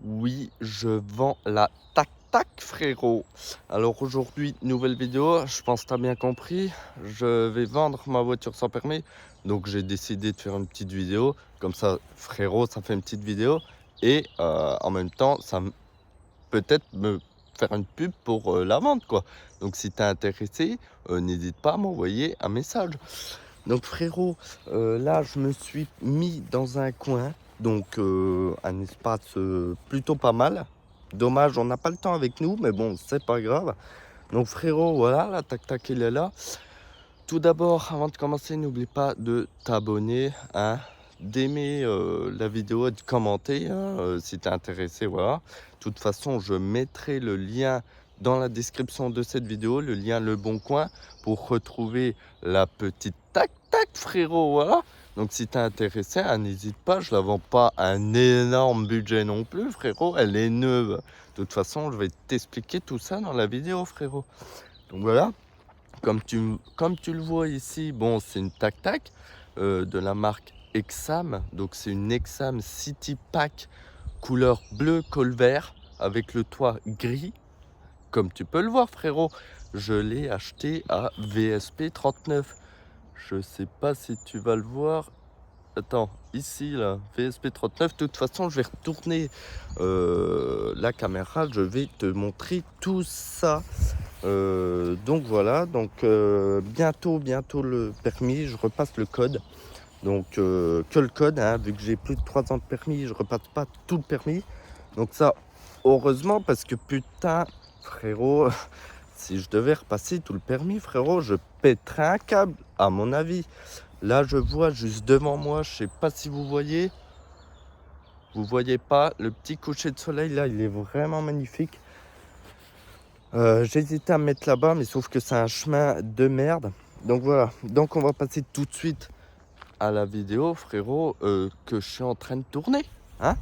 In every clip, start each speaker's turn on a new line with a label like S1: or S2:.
S1: Oui, je vends la tac tac frérot. Alors aujourd'hui, nouvelle vidéo, je pense que tu as bien compris. Je vais vendre ma voiture sans permis. Donc j'ai décidé de faire une petite vidéo. Comme ça, frérot, ça fait une petite vidéo. Et en même temps, peut-être me faire une pub pour la vente, quoi. Donc si tu es intéressé, n'hésite pas à m'envoyer un message. Donc frérot, là je me suis mis dans un coin, donc un espace plutôt pas mal. Dommage, on n'a pas le temps avec nous, mais bon, c'est pas grave. Donc frérot, voilà, la tac tac il est là. Tout d'abord, avant de commencer, n'oublie pas de t'abonner, hein, d'aimer la vidéo et de commenter hein, si tu es intéressé, voilà. De toute façon, je mettrai le lien dans la description de cette vidéo, le lien Le Bon Coin, pour retrouver la petite tac tac frérot, voilà. Donc si tu es intéressé, hein, n'hésite pas, je la vends pas à un énorme budget non plus, frérot, elle est neuve. De toute façon, je vais t'expliquer tout ça dans la vidéo, frérot. Donc voilà. Comme tu le vois ici, bon, c'est une tac-tac de la marque Exam. Donc, c'est une Exam City Pack couleur bleu col vert avec le toit gris. Comme tu peux le voir, frérot, je l'ai acheté à VSP 39. Je sais pas si tu vas le voir. Attends, ici, là, VSP 39. De toute façon, je vais retourner la caméra. Je vais te montrer tout ça. Donc voilà, donc bientôt le permis, je repasse le code. Donc que le code, hein, vu que j'ai plus de 3 ans de permis, je repasse pas tout le permis. Donc ça, heureusement, parce que putain, frérot, si je devais repasser tout le permis, frérot, je pèterais un câble, à mon avis. Là, je vois juste devant moi, je sais pas si vous voyez pas, le petit coucher de soleil là, il est vraiment magnifique. J'hésitais à me mettre là-bas, mais sauf que c'est un chemin de merde. Donc voilà, donc on va passer tout de suite à la vidéo, frérot, que je suis en train de tourner. Hein,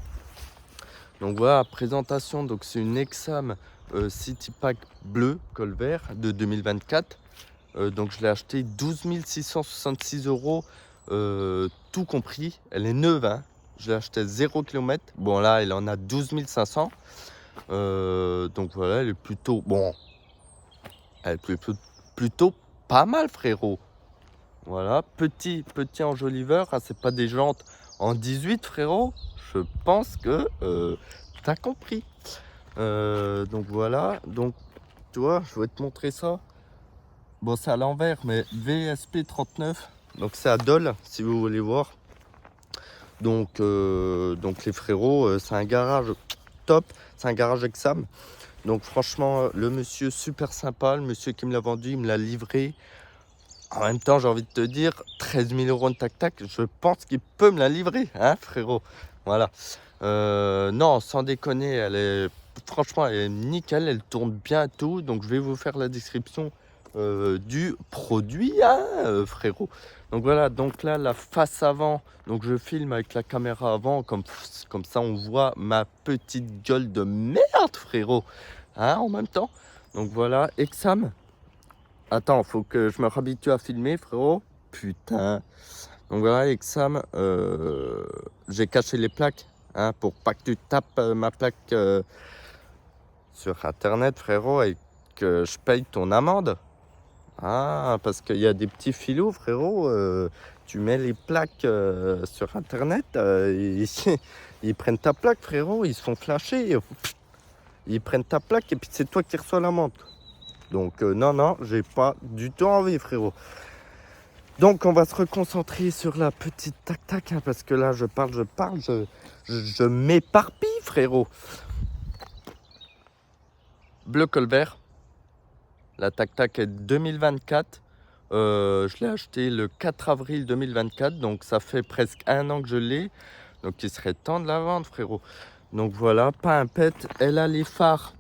S1: donc voilà, présentation, donc c'est une Exam City Pack bleu, col vert, de 2024. Donc je l'ai acheté 12 666 €, tout compris. Elle est neuve, hein. Je l'ai acheté 0 km. Bon là, elle en a 12 500. Donc voilà, elle est plutôt bon. Elle est plutôt pas mal, frérot. Voilà, petit enjoliveur. Ah, c'est pas des jantes en 18, frérot. Je pense que t'as compris. Donc voilà. Donc, tu vois, je vais te montrer ça. Bon, c'est à l'envers, mais VSP 39. Donc, c'est à Dole, si vous voulez voir. Donc les frérots, c'est un garage top. C'est un garage Exam. Donc franchement, le monsieur super sympa, le monsieur qui me l'a vendu, il me l'a livré. En même temps, j'ai envie de te dire, 13 000 € de tac-tac, je pense qu'il peut me la livrer, hein, frérot. Voilà. Non, sans déconner, franchement, elle est nickel, elle tourne bien tout. Donc, je vais vous faire la description du produit, hein, frérot. Donc, voilà, donc là, la face avant, donc je filme avec la caméra avant, comme ça, on voit ma petite gueule de merde, frérot. Hein, en même temps. Donc, voilà, Exam. Attends, faut que je me réhabitue à filmer, frérot. Putain. Donc voilà, Exam, j'ai caché les plaques, hein, pour pas que tu tapes ma plaque sur Internet, frérot, et que je paye ton amende. Ah, parce qu'il y a des petits filous, frérot. Tu mets les plaques sur Internet, ils prennent ta plaque, frérot, ils se font flasher. Ils prennent ta plaque et puis c'est toi qui reçois l'amende. Donc non, j'ai pas du tout envie, frérot. Donc on va se reconcentrer sur la petite tac-tac, hein, parce que là je parle, je m'éparpille, frérot. Bleu col vert, la tac-tac est 2024. Je l'ai acheté le 4 avril 2024, donc ça fait presque 1 an que je l'ai. Donc il serait temps de la vendre, frérot. Donc voilà, pas un pet. Elle a les phares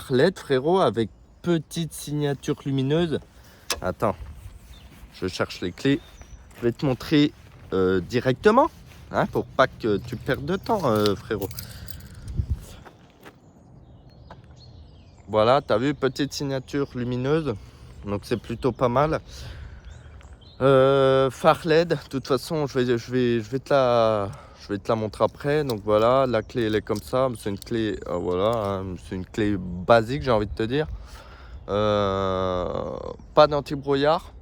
S1: LED, frérot, avec petite signature lumineuse. Attends, je cherche les clés. Je vais te montrer directement, hein, pour pas que tu perdes de temps, frérot. Voilà, tu as vu, petite signature lumineuse. Donc c'est plutôt pas mal. Phare LED, de toute façon, je vais vais te la montrer après. Donc voilà, la clé elle est comme ça. C'est une clé, voilà, hein, c'est une clé basique, j'ai envie de te dire. Pas d'anti-brouillard.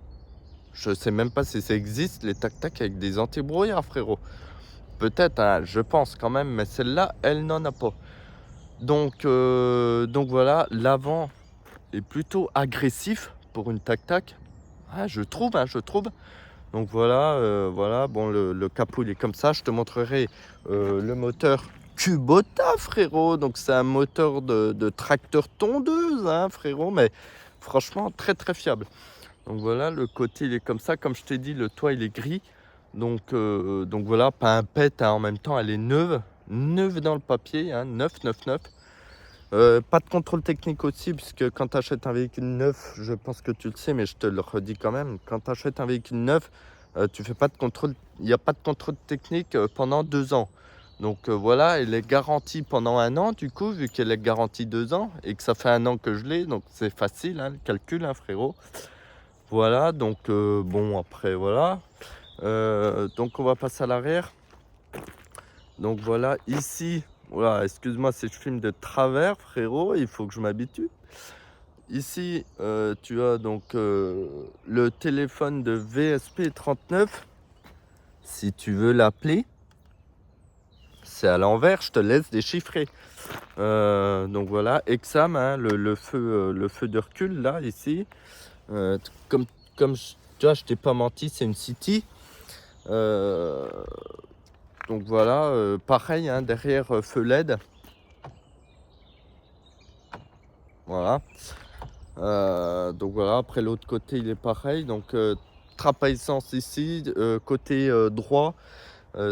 S1: Je sais même pas si ça existe, les tac-tac avec des anti-brouillards, frérot. Peut-être, hein, je pense quand même, mais celle-là, elle n'en a pas. Donc voilà, l'avant est plutôt agressif pour une tac-tac. Ah, je trouve, hein, je trouve. Donc voilà, voilà. Bon, le capot il est comme ça. Je te montrerai le moteur Kubota, frérot. Donc c'est un moteur de tracteur tondeuse, hein, frérot. Mais franchement, très très fiable. Donc voilà, le côté il est comme ça. Comme je t'ai dit, le toit il est gris. Donc voilà, pas un pet, hein, en même temps, elle est neuve. Neuve dans le papier, hein, neuf, neuf, neuf. Pas de contrôle technique aussi, puisque quand tu achètes un véhicule neuf, je pense que tu le sais, mais je te le redis quand même, quand tu achètes un véhicule neuf, tu fais pas de contrôle, il n'y a pas de contrôle technique pendant 2 ans. Donc voilà, elle est garantie pendant 1 an, du coup, vu qu'elle est garantie 2 ans, et que ça fait 1 an que je l'ai, donc c'est facile, hein, le calcul, hein, frérot. Voilà, donc bon, après, voilà. Donc on va passer à l'arrière. Donc voilà, ici, voilà, excuse-moi si je filme de travers, frérot, il faut que je m'habitue. Ici, tu as donc le téléphone de VSP39, si tu veux l'appeler. C'est à l'envers, je te laisse déchiffrer. Donc voilà, Exam, hein, le feu de recul, là, ici. Comme tu vois, je t'ai pas menti, c'est une City. Donc voilà, pareil, hein, derrière feu LED. Voilà. Donc voilà, après l'autre côté il est pareil. Donc trappe à essence ici, côté droit,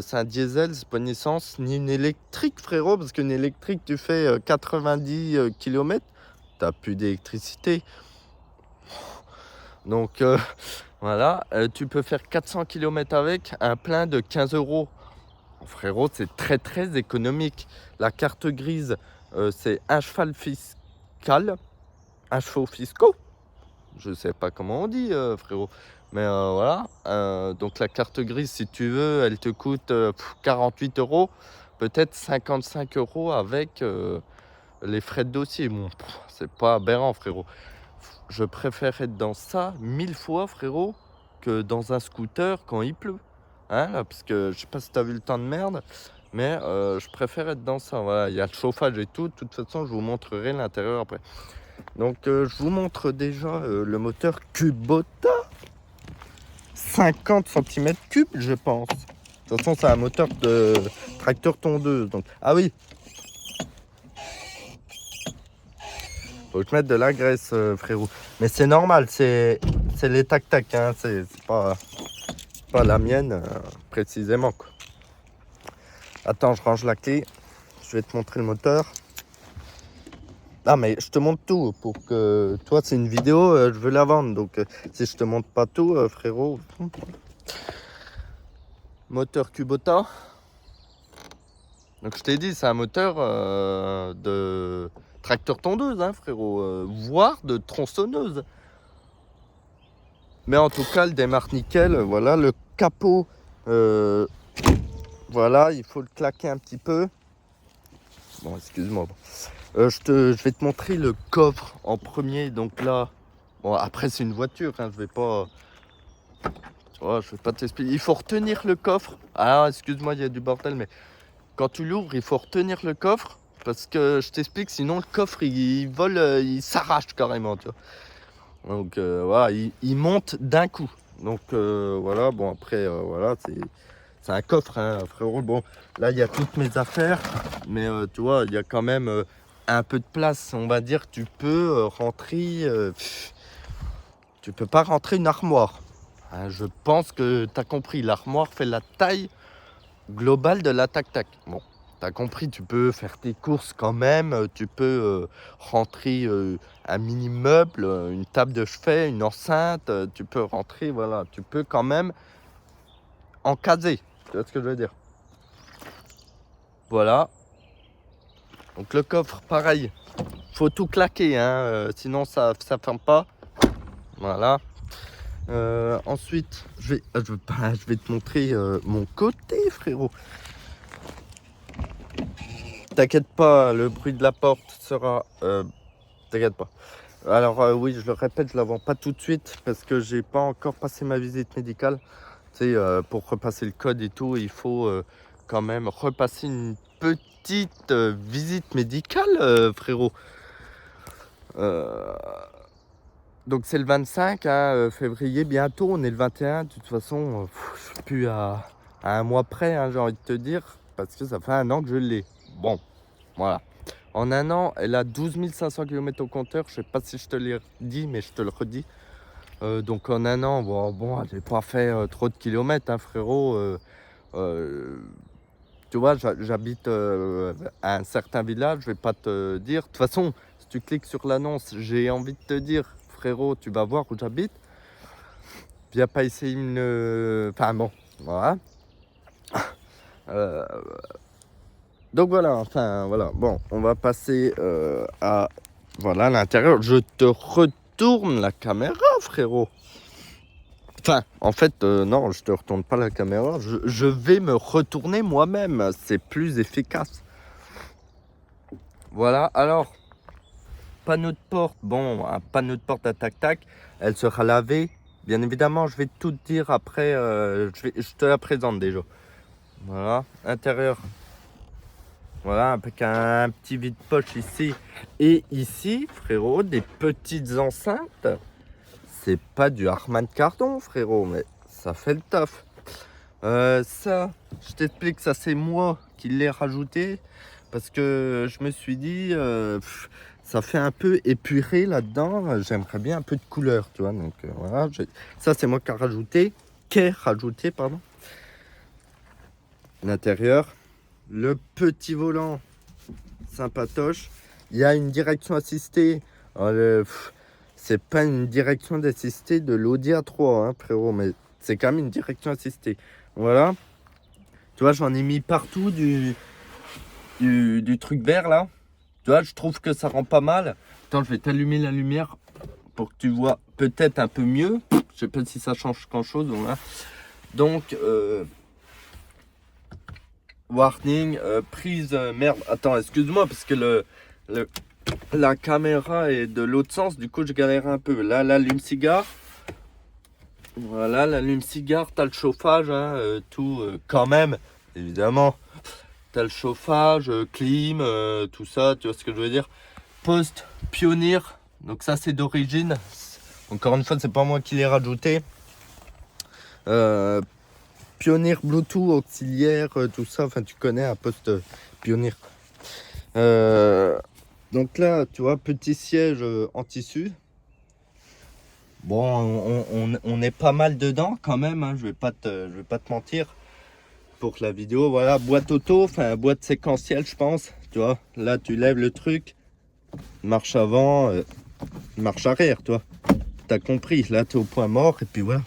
S1: c'est un diesel, c'est pas une essence ni une électrique, frérot, parce qu'une électrique tu fais 90 km, t'as plus d'électricité. Donc voilà, tu peux faire 400 km avec un plein de 15 euros. Frérot, c'est très très économique. La carte grise, c'est un cheval fiscal, un chevaux fiscaux. Je sais pas comment on dit, frérot. Mais voilà. Donc la carte grise, si tu veux, elle te coûte 48 euros. Peut-être 55 euros avec les frais de dossier. Bon, c'est pas aberrant, frérot. Je préfère être dans ça 1000 fois, frérot, que dans un scooter quand il pleut. Hein, là, parce que je sais pas si tu as vu le temps de merde, mais je préfère être dans ça. Voilà, il y a le chauffage et tout. De toute façon, je vous montrerai l'intérieur après. Donc, je vous montre déjà le moteur Kubota. 50 cm3, je pense. De toute façon, c'est un moteur de tracteur tondeuse. Donc, ah oui. Faut que je mette de la graisse, frérot. Mais c'est normal, c'est les tac-tac. Hein, c'est pas la mienne, précisément, quoi. Attends, je range la clé. Je vais te montrer le moteur. Ah, mais je te montre tout pour que... Toi, c'est une vidéo, je veux la vendre. Donc, si je te montre pas tout, frérot... Moteur Kubota. Donc, je t'ai dit, c'est un moteur de tracteur tondeuse, hein, frérot. Voire de tronçonneuse. Mais en tout cas, le démarre nickel. Voilà, le capot... voilà, il faut le claquer un petit peu. Bon, excuse-moi. Je vais te montrer le coffre en premier. Donc là, bon, après c'est une voiture, hein, je vais pas t'expliquer. Il faut retenir le coffre. Ah, excuse-moi, il y a du bordel, mais quand tu l'ouvres, il faut retenir le coffre parce que je t'explique, sinon le coffre il vole, il s'arrache carrément, tu vois. Donc voilà, il monte d'un coup. Donc voilà, bon après voilà, c'est un coffre, hein, frérot. Bon, là il y a toutes mes affaires, mais tu vois, il y a quand même un peu de place, on va dire. Tu peux rentrer, tu peux pas rentrer une armoire, hein. Je pense que tu as compris, l'armoire fait la taille globale de la tac-tac. Bon, tu as compris, tu peux faire tes courses quand même, tu peux rentrer un mini meuble, une table de chevet, une enceinte, tu peux rentrer, voilà, tu peux quand même encaser, tu vois ce que je veux dire. Voilà. Donc le coffre, pareil, faut tout claquer, hein, sinon ça ferme pas. Voilà. Ensuite, je vais te montrer mon côté, frérot. T'inquiète pas, le bruit de la porte sera... t'inquiète pas. Alors oui, je le répète, je la vends pas tout de suite parce que j'ai pas encore passé ma visite médicale. Tu sais, pour repasser le code et tout, il faut quand même repasser une petite visite médicale, frérot. Donc c'est le 25 hein, février, bientôt, on est le 21. De toute façon, je suis plus à un mois près, hein, j'ai envie de te dire, parce que ça fait un an que je l'ai. Bon, voilà. En un an, elle a 12 500 km au compteur. Je sais pas si je te l'ai dit, mais je te le redis. Donc en un an, bon j'ai pas fait trop de kilomètres, hein, frérot. Tu vois, j'habite à un certain village, je vais pas te dire. De toute façon, si tu cliques sur l'annonce, j'ai envie de te dire, frérot, tu vas voir où j'habite. Viens pas essayer une... Enfin bon, voilà. Donc voilà, enfin voilà. Bon, on va passer à... Voilà, l'intérieur. Je te retourne la caméra, frérot. Enfin, en fait, non, je te retourne pas la caméra. Je vais me retourner moi-même. C'est plus efficace. Voilà, alors, panneau de porte. Bon, un panneau de porte à tac-tac. Elle sera lavée. Bien évidemment, je vais tout te dire après. Je te la présente déjà. Voilà, intérieur. Voilà, avec un petit vide-poche ici. Et ici, frérot, des petites enceintes. C'est pas du Harman Kardon, frérot, mais ça fait le taf. Ça, je t'explique, ça c'est moi qui l'ai rajouté. Parce que je me suis dit, ça fait un peu épuré là-dedans. J'aimerais bien un peu de couleur, tu vois. Donc voilà, ça c'est moi qui ai rajouté, pardon. L'intérieur. Le petit volant sympatoche. Il y a une direction assistée. C'est pas une direction assistée de l'Audi A3, hein, frérot, mais c'est quand même une direction assistée. Voilà. Tu vois, j'en ai mis partout du truc vert là. Tu vois, je trouve que ça rend pas mal. Attends, je vais t'allumer la lumière pour que tu vois peut-être un peu mieux. Je sais pas si ça change grand chose. Voilà. Donc, warning, prise, merde, attends, excuse-moi, parce que la caméra est de l'autre sens, du coup je galère un peu. Là, l'allume-cigare, voilà, l'allume-cigare, t'as le chauffage, hein, tout, quand même, évidemment, t'as le chauffage, clim, tout ça, tu vois ce que je veux dire. Poste Pioneer, donc ça c'est d'origine, encore une fois, c'est pas moi qui l'ai rajouté. Pioneer Bluetooth auxiliaire, tout ça, enfin tu connais un poste Pioneer. Donc là, tu vois, petit siège en tissu. Bon, on est pas mal dedans quand même, hein, je vais pas te mentir. Pour la vidéo, voilà, boîte auto, enfin boîte séquentielle, je pense. Tu vois, là tu lèves le truc, marche avant, marche arrière, tu vois. T'as compris, là tu es au point mort et puis voilà.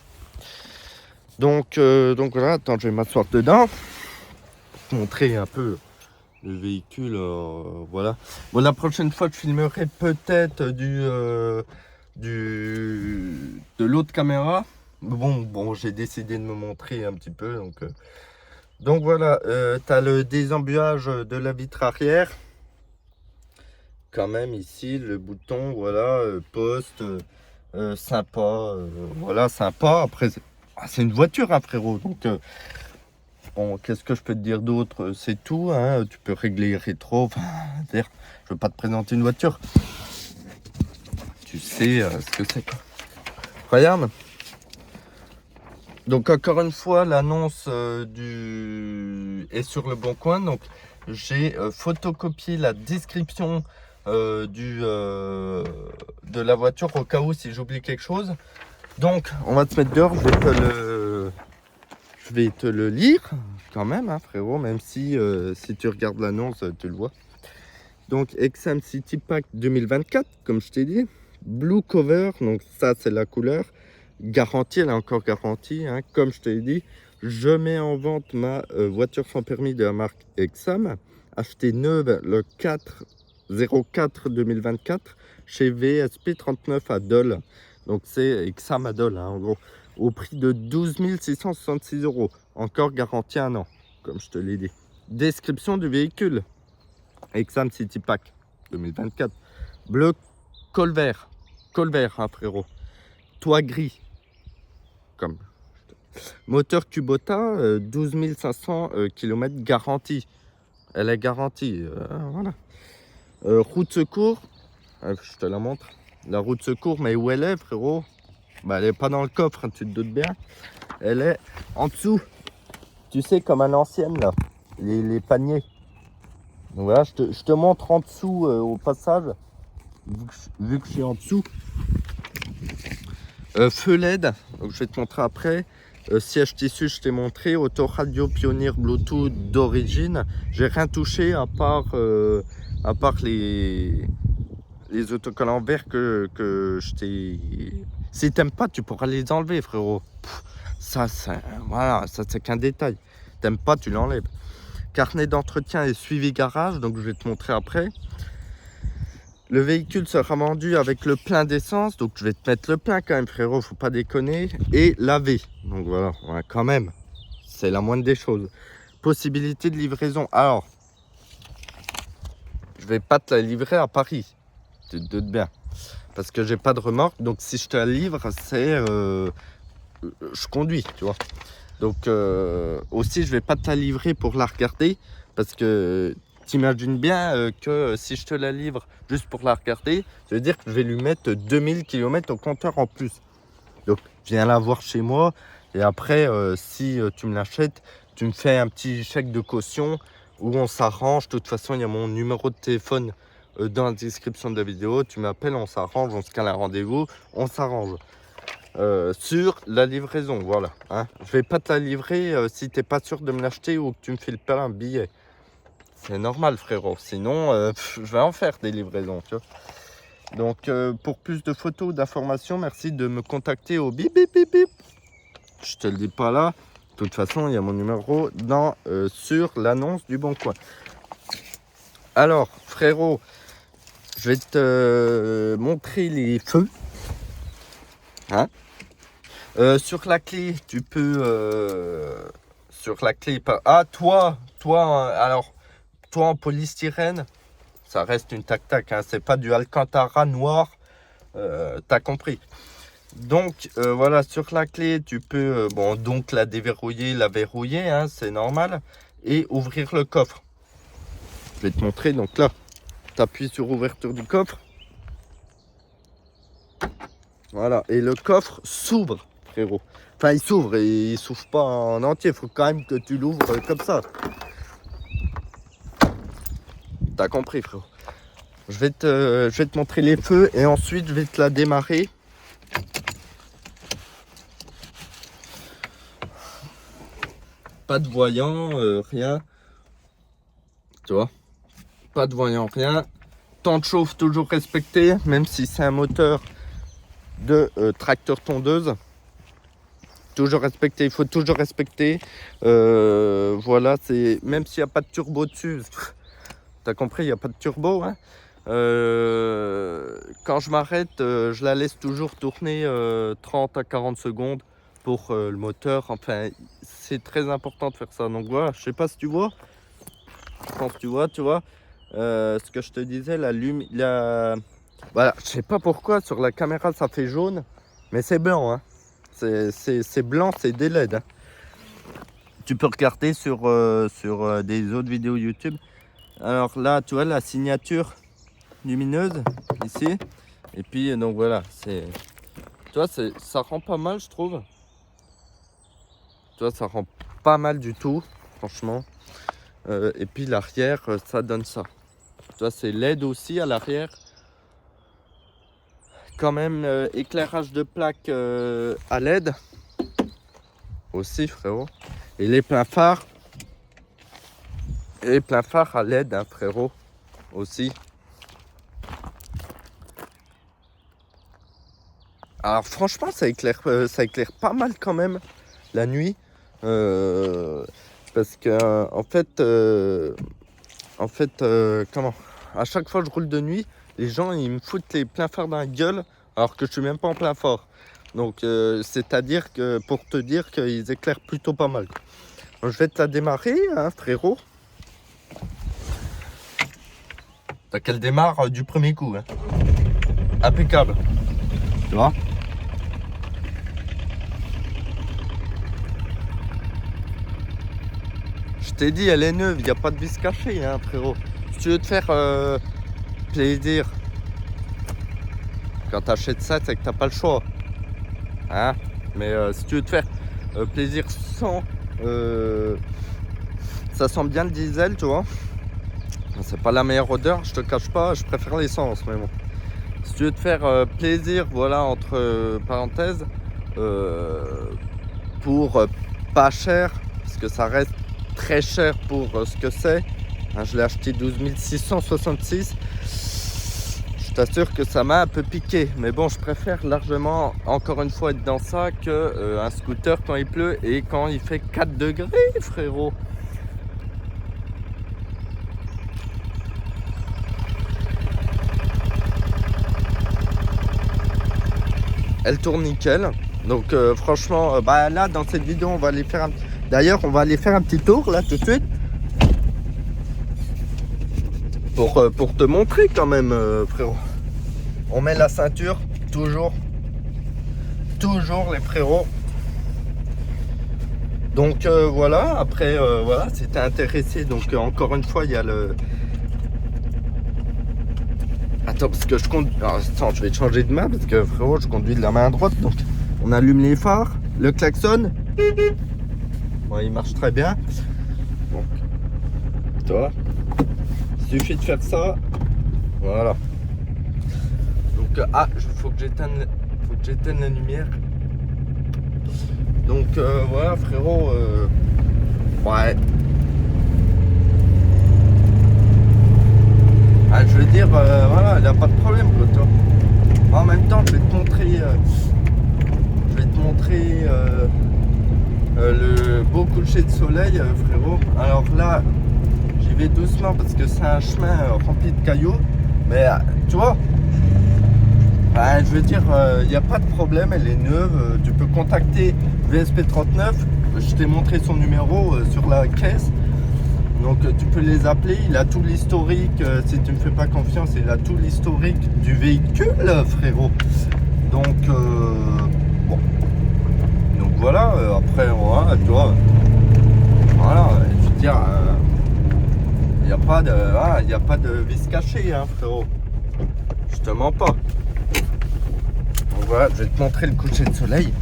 S1: Donc voilà, attends, je vais m'asseoir dedans, montrer un peu le véhicule, voilà. Bon, la prochaine fois, je filmerai peut-être de l'autre caméra. Bon, j'ai décidé de me montrer un petit peu, donc voilà, tu as le désembuage de la vitre arrière. Quand même ici, le bouton, voilà, poste, sympa, voilà, sympa. Après, c'est une voiture, hein, frérot, donc... Bon, qu'est-ce que je peux te dire d'autre? C'est tout, hein. Tu peux régler rétro. Enfin, je veux pas te présenter une voiture. Tu sais ce que c'est, quoi. Regarde. Donc encore une fois, l'annonce est sur le bon coin. Donc j'ai photocopié la description de la voiture au cas où si j'oublie quelque chose. Donc on va te mettre dehors. Je vais te le lire quand même, hein, frérot, même si tu regardes l'annonce, tu le vois. Donc, Exam City Pack 2024, comme je t'ai dit. Blue Cover, donc ça, c'est la couleur. Garantie, elle est encore garantie, hein, comme je t'ai dit. Je mets en vente ma voiture sans permis de la marque Exam. Achetée neuve le 4/04/2024 chez VSP 39 à Dole. Donc, c'est Exam à Dole, hein, en gros. Au prix de 12 666 €. Encore garantie 1 an, comme je te l'ai dit. Description du véhicule. Exam City Pack 2024. Bleu col vert, hein, frérot. Toit gris. Comme. Moteur Kubota, 12 500 km garantie. Elle est garantie. Voilà. Roue de secours. Je te la montre. La roue de secours, mais où elle est, frérot? Bah, elle est pas dans le coffre, hein, tu te doutes bien. Elle est en dessous. Tu sais, comme à l'ancienne, là. Les paniers. Donc voilà, je te montre en dessous au passage. Vu que je suis en dessous. Feu LED, donc je vais te montrer après. Siège tissu, je t'ai montré. Autoradio Pioneer Bluetooth d'origine. J'ai rien touché à part les autocollants verts que je t'ai. Si t'aimes pas, tu pourras les enlever, frérot. Ça, voilà, ça c'est qu'un détail. T'aimes pas, tu l'enlèves. Carnet d'entretien et suivi garage, donc je vais te montrer après. Le véhicule sera vendu avec le plein d'essence, donc je vais te mettre le plein quand même, frérot, faut pas déconner. Et lavé, donc voilà, ouais, quand même, c'est la moindre des choses. Possibilité de livraison, alors, je vais pas te la livrer à Paris, tu te doutes bien, parce que j'ai pas de remorque, donc si je te la livre, c'est, je conduis, tu vois. Donc aussi, je vais pas te la livrer pour la regarder, parce que t'imagines bien que si je te la livre juste pour la regarder, ça veut dire que je vais lui mettre 2000 km au compteur en plus. Donc viens la voir chez moi et après si tu me l'achètes, tu me fais un petit chèque de caution où on s'arrange. De toute façon, il y a mon numéro de téléphone dans la description de la vidéo. Tu m'appelles, on s'arrange, on se cale un rendez-vous, on s'arrange. Sur la livraison, voilà. Hein. Je vais pas te la livrer si t'es pas sûr de me l'acheter ou que tu me fais un billet. C'est normal, frérot. Sinon, je vais en faire des livraisons, tu vois. Donc, pour plus de photos ou d'informations, merci de me contacter au bip bip bip bip. Je te le dis pas là. De toute façon, il y a mon numéro sur l'annonce du Bon Coin. Alors, frérot, je vais te montrer les feux. Hein? Sur la clé, tu peux... sur la clé... Ah, toi, alors, toi en polystyrène, ça reste une tac-tac, hein, c'est pas du Alcantara noir, t'as compris. Donc, voilà, sur la clé, tu peux, bon, donc la déverrouiller, la verrouiller, hein, c'est normal, et ouvrir le coffre. Je vais te montrer, donc là, tu appuies sur ouverture du coffre. Voilà, et le coffre s'ouvre, frérot. Enfin, il s'ouvre et il s'ouvre pas en entier. Il faut quand même que tu l'ouvres comme ça. T'as compris, frérot. Je vais te montrer les feux et ensuite je vais te la démarrer. Pas de voyant, rien. Tu vois, pas de voyant, rien. Temps de chauffe toujours respecté, même si c'est un moteur de tracteur tondeuse. Toujours respecté, il faut toujours respecter. Voilà, c'est même s'il n'y a pas de turbo dessus. T'as compris, il n'y a pas de turbo. Hein. Quand je m'arrête, je la laisse toujours tourner 30 à 40 secondes pour le moteur. Enfin, c'est très important de faire ça. Donc voilà, je sais pas si tu vois. Je pense que tu vois. Ce que je te disais, voilà, je sais pas pourquoi sur la caméra ça fait jaune, mais c'est blanc. Hein. C'est blanc, c'est des LED. Hein. Tu peux regarder sur des autres vidéos YouTube. Alors là, tu vois la signature lumineuse ici. Et puis donc voilà, tu vois, ça rend pas mal, je trouve. Tu vois, ça rend pas mal du tout, franchement. Et puis l'arrière, ça donne ça. Tu vois, c'est LED aussi à l'arrière. Quand même, éclairage de plaque à LED aussi, frérot. Et les pleins phares. Et les pleins phares à LED, hein, frérot, aussi. Alors franchement, ça éclaire pas mal quand même la nuit. Parce que comment? À chaque fois que je roule de nuit, les gens ils me foutent les pleins phares dans la gueule alors que je suis même pas en plein phare. Donc c'est-à-dire que pour te dire qu'ils éclairent plutôt pas mal. Donc, je vais te la démarrer, hein, frérot. T'as qu'elle démarre du premier coup. Hein. Impeccable. Tu vois? Je t'ai dit, elle est neuve, il n'y a pas de vis cachée, hein, frérot. Si tu veux te faire plaisir quand t'achètes ça, c'est que t'as pas le choix. Hein? Mais si tu veux te faire plaisir sans... ça sent bien le diesel, tu vois. C'est pas la meilleure odeur, je te cache pas, je préfère l'essence, mais bon. Si tu veux te faire plaisir, voilà, entre parenthèses, pour pas cher, parce que ça reste très cher pour ce que c'est. Hein, je l'ai acheté 12 666. Je t'assure que ça m'a un peu piqué. Mais bon, je préfère largement, encore une fois, être dans ça que un scooter quand il pleut et quand il fait 4 degrés, frérot. Elle tourne nickel. Donc franchement, bah là dans cette vidéo on va aller faire un... D'ailleurs on va aller faire un petit tour là tout de suite. Pour te montrer quand même frérot. On met la ceinture, toujours les frérots. Donc voilà, après voilà, si t'es intéressé, donc encore une fois il y a le... Attends, parce que je conduis... Attends, je vais changer de main parce que frérot, je conduis de la main droite. Donc, on allume les phares, le klaxon. Ouais, il marche très bien. Donc, toi, il suffit de faire ça. Voilà. Donc, faut que j'éteigne la lumière. Donc, voilà, frérot. Ouais. Ah, je veux dire, voilà, il n'y a pas de problème, quoi, toi. En même temps, je vais te montrer, le beau coucher de soleil, frérot. Alors là, j'y vais doucement parce que c'est un chemin rempli de cailloux. Mais tu vois, je veux dire, il n'y a pas de problème, elle est neuve. Tu peux contacter VSP39. Je t'ai montré son numéro sur la caisse. Donc tu peux les appeler, il a tout l'historique, si tu me fais pas confiance, il a tout l'historique du véhicule, frérot. Donc bon. Donc voilà, après voilà, tu vois. Voilà, je veux dire, il n'y a pas de vis cachée, hein, frérot. Je te mens pas. Donc voilà, je vais te montrer le coucher de soleil.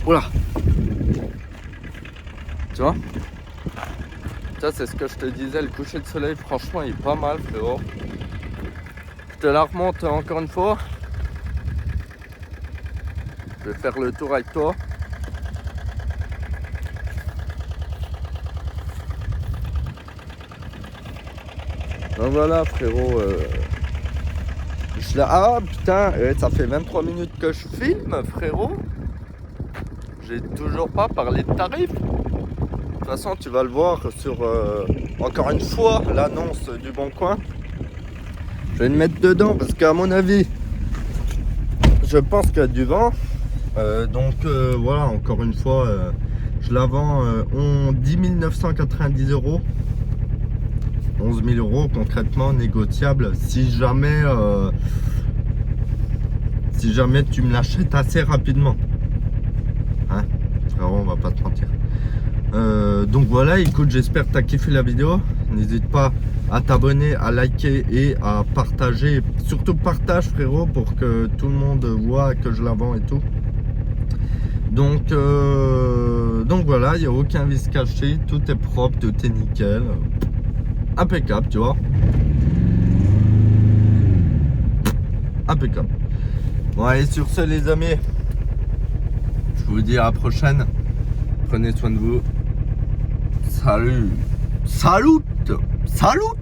S1: Voilà. Tu vois? Ça c'est ce que je te disais, le coucher de soleil franchement il est pas mal, frérot. Je te la remonte encore une fois. Je vais faire le tour avec toi. Donc voilà, frérot. Ah putain, ça fait 23 minutes que je filme, frérot. J'ai toujours pas parlé de tarifs. De toute façon, tu vas le voir sur, encore une fois, l'annonce du Bon Coin. Je vais le mettre dedans parce qu'à mon avis, je pense qu'il y a du vent. Donc voilà, encore une fois, je la vends 10 990 €. 11 000 € concrètement négociable si jamais tu me l'achètes assez rapidement. Hein, frérot, on va pas te mentir. Donc voilà, écoute, j'espère que tu as kiffé la vidéo. N'hésite pas à t'abonner, à liker et à partager. Surtout partage, frérot, pour que tout le monde voit que je la vends et tout. Donc voilà, il n'y a aucun vis caché, tout est propre, tout est nickel. Impeccable, tu vois. Impeccable. Bon, allez, sur ce, les amis, je vous dis à la prochaine. Prenez soin de vous. Salut. Salut. Salut.